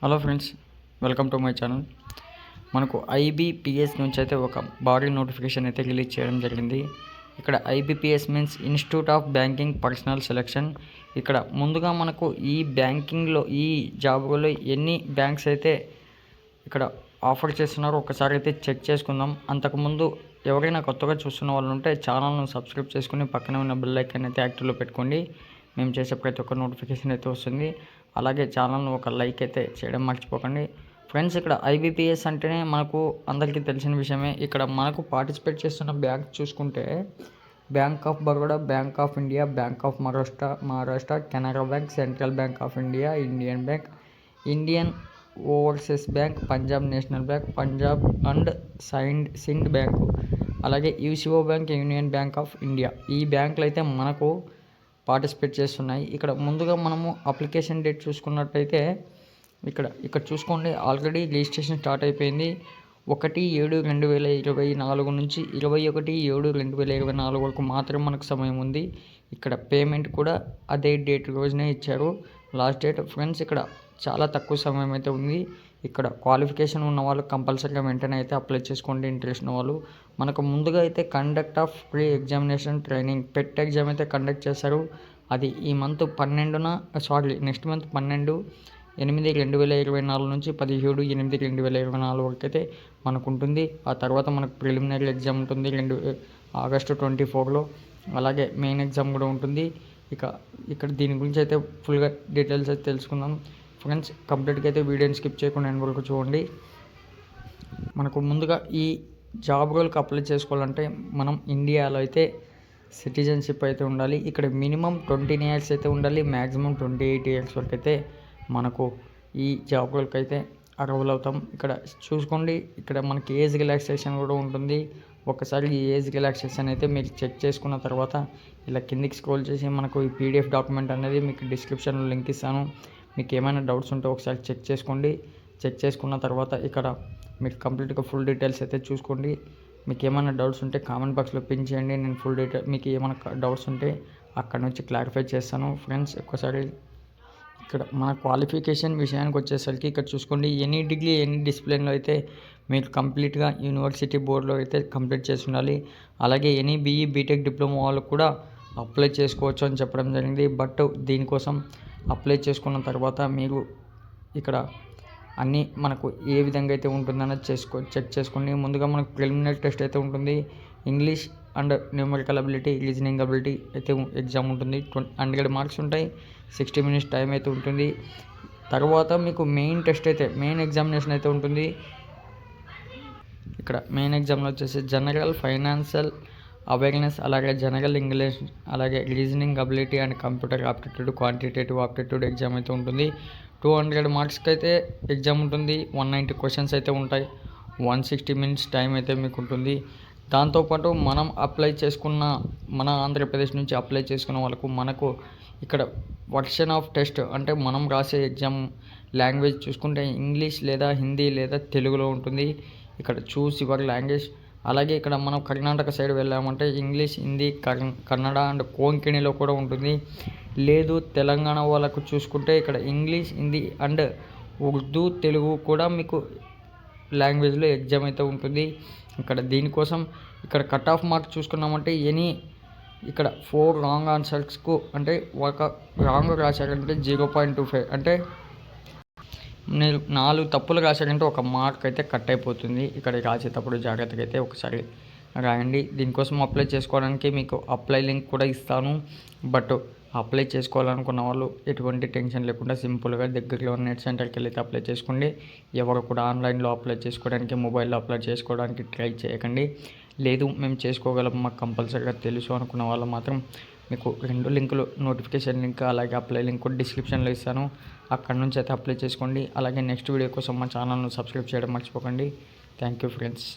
Hello friends, welcome to my channel. మనకు IBPS నుంచి అయితే ఒక భారీ నోటిఫికేషన్ అయితే రిలీజ్ చేయడం జరిగింది. ఇక్కడ IBPS means institute of banking personal selection. ఇక్కడ ముందుగా మనకు ఈ బ్యాంకింగ్లో ఈ జాబ్లో ఎన్ని బ్యాంక్స్ అయితే ఇక్కడ ఆఫర్ చేస్తున్నారో ఒకసారి అయితే చెక్ చేసుకుందాం. అంతకుముందు ఎవరైనా కొత్తగా చూస్తున్న వాళ్ళు ఉంటే ఛానల్ను సబ్స్క్రైబ్ చేసుకుని పక్కనే ఉన్న బెల్ ఐకాన్ అయితే యాక్టివ్లో పెట్టుకోండి. మేము చేసే ప్రతి ఒక్క నోటిఫికేషన్ అయితే వస్తుంది. అలాగే ఛానల్ను ఒక లైక్ అయితే చేయడం మర్చిపోకండి ఫ్రెండ్స్. ఇక్కడ ఐబీపీఎస్ అంటేనే మనకు అందరికీ తెలిసిన విషయమే. ఇక్కడ మనకు పార్టిసిపేట్ చేస్తున్న బ్యాంక్ చూసుకుంటే bank of Baroda, bank of India, bank of Maharashtra, Canara bank, central bank of India, Indian bank, Indian overseas bank, Punjab national bank, Punjab and Sind bank, అలాగే UCO bank, union bank of India, ఈ బ్యాంకులు అయితే మనకు పార్టిసిపేట్ చేస్తున్నాయి. ఇక్కడ ముందుగా మనము అప్లికేషన్ డేట్ చూసుకున్నట్టయితే ఇక్కడ చూసుకోండి, ఆల్రెడీ రిజిస్ట్రేషన్ స్టార్ట్ అయిపోయింది. 1/7/2024 నుంచి 21/7/2024 వరకు మాత్రమే మనకు సమయం ఉంది. ఇక్కడ పేమెంట్ కూడా అదే డేట్ రోజునే ఇచ్చారు, లాస్ట్ డేట్ ఫ్రెండ్స్. ఇక్కడ చాలా తక్కువ సమయం అయితే ఉంది. ఇక్కడ క్వాలిఫికేషన్ ఉన్న వాళ్ళు కంపల్సరీగా వెంటనే అయితే అప్లై చేసుకోండి. ఇంట్రెస్ట్ ఉన్న వాళ్ళు మనకు ముందుగా అయితే conduct of pre examination training pet exam అయితే కండక్ట్ చేశారు. అది ఈ మంత్ 12న నెక్స్ట్ మంత్ 12/8/2024 నుంచి 17/8/2024 వరకు అయితే మనకు ఉంటుంది. ఆ తర్వాత మనకు ప్రిలిమినరీ ఎగ్జామ్ ఉంటుంది ఆగస్టు 24లో. అలాగే మెయిన్ ఎగ్జామ్ కూడా ఉంటుంది. ఇక్కడ దీని గురించి అయితే ఫుల్గా డీటెయిల్స్ అయితే తెలుసుకుందాం ఫ్రెండ్స్. కంప్లీట్గా అయితే వీడియోని స్కిప్ చేయకుండా ఎండ్ వరకు చూడండి. మనకు ముందుగా ఈ జాబ్ రోల్కి అప్లై చేసుకోవాలంటే మనం ఇండియాలో అయితే సిటిజన్షిప్ అయితే ఉండాలి. ఇక్కడ మినిమం 20 ఇయర్స్ అయితే ఉండాలి, మ్యాక్సిమం 28 ఇయర్స్ వరకు అయితే మనకు ఈ జాబ్ రోల్కి అయితే అర్హులు అవుతాం. ఇక్కడ చూసుకోండి, ఇక్కడ మనకి ఏజ్ రిలాక్సేషన్ కూడా ఉంటుంది. ఒకసారి ఈ ఏజ్ రిలాక్సేషన్ అయితే మీరు చెక్ చేసుకున్న తర్వాత ఇలా కిందికి స్క్రోల్ చేసి మనకు ఈ పీడిఎఫ్ డాక్యుమెంట్ అనేది మీకు డిస్క్రిప్షన్లో లింక్ ఇస్తాను. మీకు ఏమైనా డౌట్స్ ఉంటే ఒకసారి చెక్ చేసుకోండి. చెక్ చేసుకున్న తర్వాత ఇక్కడ మీకు కంప్లీట్గా ఫుల్ డీటెయిల్స్ అయితే చూసుకోండి. మీకు ఏమైనా డౌట్స్ ఉంటే కామెంట్ బాక్స్లో పిన్ చేయండి. నేను ఫుల్ డీటెయిల్ మీకు ఏమైనా డౌట్స్ ఉంటే అక్కడ నుంచి క్లారిఫై చేస్తాను ఫ్రెండ్స్. ఒక్కసారి ఇక్కడ మన క్వాలిఫికేషన్ విషయానికి వచ్చేసరికి ఇక్కడ చూసుకోండి, ఎనీ డిగ్రీ ఎనీ డిసిప్లిన్లో అయితే మీరు కంప్లీట్గా యూనివర్సిటీ బోర్డులో అయితే కంప్లీట్ చేసి ఉండాలి. అలాగే ఎనీ బీఈ బీటెక్ డిప్లొమా వాళ్ళు కూడా అప్లై చేసుకోవచ్చు అని చెప్పడం జరిగింది. బట్ దీనికోసం అప్లై చేసుకున్న తర్వాత మీరు ఇక్కడ అన్నీ మనకు ఏ విధంగా అయితే ఉంటుందన్నది చెక్ చేసుకోండి. ముందుగా మనకు ప్రిలిమినరీ టెస్ట్ అయితే ఉంటుంది. English and numerical ability, reasoning ability అయితే ఎగ్జామ్ ఉంటుంది. 100 మార్క్స్ ఉంటాయి. 60 minutes టైం అయితే ఉంటుంది. తర్వాత మీకు మెయిన్ టెస్ట్ అయితే మెయిన్ ఎగ్జామినేషన్ అయితే ఉంటుంది. ఇక్కడ మెయిన్ ఎగ్జామ్లో వచ్చేసి జనరల్ ఫైనాన్షియల్ అవేర్నెస్, అలాగే జనరల్ ఇంగ్లీష్, అలాగే reasoning ability and computer aptitude, quantitative aptitude exam అయితే ఉంటుంది. 200 మార్క్స్కి అయితే ఎగ్జామ్ ఉంటుంది. 190 క్వశ్చన్స్ అయితే ఉంటాయి. 160 minutes టైం అయితే మీకు ఉంటుంది. దాంతోపాటు మనం అప్లై చేసుకున్న మన ఆంధ్రప్రదేశ్ నుంచి అప్లై చేసుకున్న వాళ్ళకు మనకు ఇక్కడ వర్షన్ ఆఫ్ టెస్ట్ అంటే మనం రాసే ఎగ్జామ్ లాంగ్వేజ్ చూసుకుంటే ఇంగ్లీష్ లేదా హిందీ లేదా తెలుగులో ఉంటుంది. ఇక్కడ చూస్ యువర్ లాంగ్వేజ్. అలాగే ఇక్కడ మనం కర్ణాటక సైడ్ వెళ్ళామంటే ఇంగ్లీష్, హిందీ, కన్నడ అండ్ కోంకణిలో కూడా ఉంటుంది. లేదు తెలంగాణ వాళ్ళకు చూసుకుంటే ఇక్కడ ఇంగ్లీష్, హిందీ అండ్ ఉర్దూ, తెలుగు కూడా మీకు లాంగ్వేజ్లో ఎగ్జామ్ అయితే ఉంటుంది. ఇక్కడ దీనికోసం ఇక్కడ కట్ ఆఫ్ మార్క్స్ చూసుకున్నామంటే ఇక్కడ 4 రాంగ్ ఆన్సర్స్కు అంటే ఒక రాంగ్ రాశారంటే 0.25 అంటే మీరు 4 తప్పులు రాశారంటే 1 మార్క్ అయితే కట్ అయిపోతుంది. ఇక్కడ రాసేటప్పుడు జాగ్రత్తగా అయితే ఒకసారి రాయండి. దీనికోసం అప్లై చేసుకోవడానికి మీకు అప్లై లింక్ కూడా ఇస్తాను. బట్ అప్లై చేసుకోవాలనుకున్న వాళ్ళు ఎటువంటి టెన్షన్ లేకుండా సింపుల్గా దగ్గరలో నెట్ సెంటర్కి వెళ్ళి అప్లై చేసుకోండి. ఎవరు కూడా ఆన్లైన్లో అప్లై చేసుకోవడానికి, మొబైల్లో అప్లై చేసుకోవడానికి ట్రై చేయకండి. లేదు మేము చేసుకోగలం, మాకు కంపల్సరీగా తెలుసు అనుకున్న వాళ్ళు మాత్రం మీకు 2 లింకులు, నోటిఫికేషన్ లింక్ అలాగే అప్లై లింక్ కూడా డిస్క్రిప్షన్లో ఇస్తాను. అక్కడ నుంచి అయితే అప్లై చేసుకోండి. అలాగే నెక్స్ట్ వీడియో కోసం మా ఛానల్ను సబ్స్క్రైబ్ చేయడం మర్చిపోకండి. Thank you friends.